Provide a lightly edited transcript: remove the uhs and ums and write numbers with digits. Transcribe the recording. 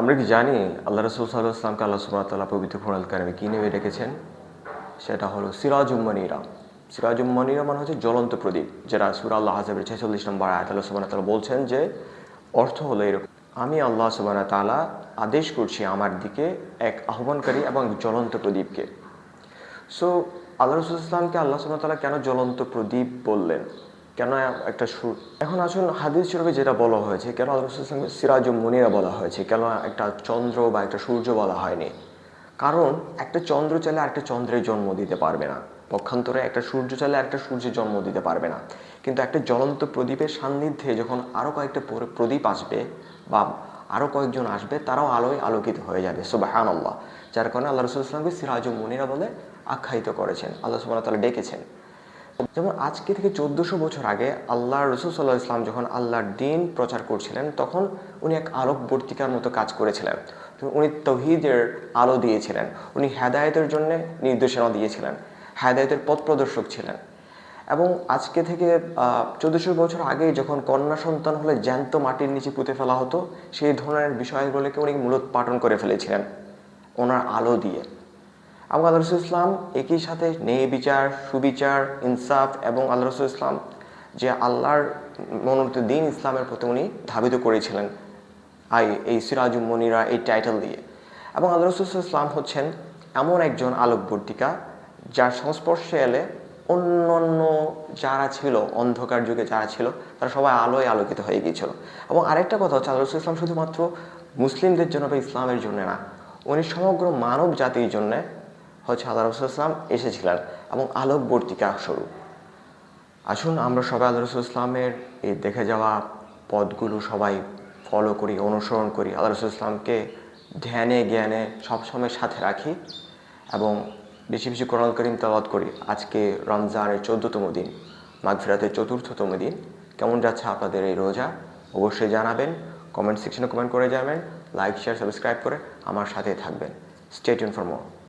আমরা কি জানি আল্লাহ রাসূল সাল্লাল্লাহু আলাইহি ওয়াসাল্লামকে আল্লাহ সুবহানাহু ওয়া তাআলা পবিত্র কোরআন কারিমে কি নামে ডেকেছেন? সেটা হলো সিরাজুম মুনীরা। সিরাজুম মুনীরা মানে হচ্ছে জ্বলন্ত প্রদীপ, যেটা সূরা আল আহজাবের 46 নম্বর আয়াতে আল্লাহ সুবহানাহু ওয়া তাআলা বলছেন যে অর্থ হলো এরকম, আমি আল্লাহ সুবহানাহু ওয়া তাআলা আদেশ করছি আমার দিকে এক আহ্বানকারী এবং জ্বলন্ত প্রদীপকে। সো আল্লাহ রাসূল ইসলামকে আল্লাহ সুবহানাহু ওয়া তাআলা কেন জ্বলন্ত প্রদীপ বললেন, কেন একটা সুর? এখন আসুন হাদিস শরীফে যেটা বলা হয়েছে, কেন আল্লাহ রাসূল ইসলামকে সিরাজুম মুনীরা বলা হয়েছে, কেন একটা চন্দ্র বা একটা সূর্য বলা হয়নি? কারণ একটা চন্দ্র চাইলে আরেকটা চন্দ্রের জন্ম দিতে পারবে না, পক্ষান্তরে একটা সূর্য চাইলে একটা সূর্যের জন্ম দিতে পারবে না। কিন্তু একটা জ্বলন্ত প্রদীপের সান্নিধ্যে যখন আরও কয়েকটা প্রদীপ আসবে বা আরও কয়েকজন আসবে, তারাও আলোয় আলোকিত হয়ে যাবে, সুবহানাল্লাহ। যার কারণে আল্লাহ রাসূল ইসলামকে সিরাজুম মুনীরা বলে আখ্যায়িত করেছেন, আল্লাহ সুবহানাহু ওয়া তাআলা ডেকেছেন। যেমন আজকে থেকে 1400 বছর আগে আল্লাহ রসুল সাল্লাহ ইসলাম যখন আল্লাহর দ্বীন প্রচার করছিলেন, তখন উনি এক আলোকবর্তিকার মতো কাজ করেছিলেন। উনি তাওহীদের আলো দিয়েছিলেন, উনি হেদায়েতের জন্য নির্দেশনা দিয়েছিলেন, হেদায়েতের পথ প্রদর্শক ছিলেন। এবং আজকে থেকে 1400 বছর আগে যখন কন্যা সন্তান হলে জ্যান্ত মাটির নিচে পুঁতে ফেলা হতো, সেই ধরনের বিষয়গুলোকে উনি মূলোৎপাটন করে ফেলেছিলেন ওনার আলো দিয়ে। এবং আল্লাহ রসুল ইসলাম একই সাথে ন্যায় বিচার, সুবিচার, ইনসাফ এবং আল্লাহ রসুল ইসলাম যে আল্লাহর মনোনীত দিন ইসলামের প্রতি উনি ধাবিত করেছিলেন এই সিরাজুম মুনীরা এই টাইটেল দিয়ে। এবং আল্লাহ রসুল ইসলাম হচ্ছেন এমন একজন আলোকবর্তিকা যার সংস্পর্শে এলে অন্য যারা ছিল, অন্ধকার যুগে যারা ছিল, তারা সবাই আলোয় আলোকিত হয়ে গিয়েছিল। এবং আরেকটা কথা হচ্ছে, আল্লাহ রসুল ইসলাম শুধুমাত্র মুসলিমদের জন্য বা ইসলামের জন্য না, উনি সমগ্র মানব জাতির জন্যে হচ্ছে আল্লাহ রসুল ইসলাম এসেছিলেন এবং আলোকবর্তিকা স্বরূপ। আসুন আমরা সবাই আল্লাহ রসুল ইসলামের এই দেখে যাওয়া পথগুলো সবাই ফলো করি, অনুসরণ করি, আল্লাহ রসুল ইসলামকে ধ্যানে জ্ঞানে সবসময় সাথে রাখি এবং বেশি বেশি কোরআন কারীম তেলাওয়াত করি। আজকে রমজানের 14তম দিন, মাগফিরাতের 4র্থতম দিন। কেমন যাচ্ছে আপনাদের এই রোজা? অবশ্যই জানাবেন, কমেন্ট সেকশনে কমেন্ট করে যাবেন, লাইক শেয়ার সাবস্ক্রাইব করে আমার সাথে থাকবেন। Stay tuned for more.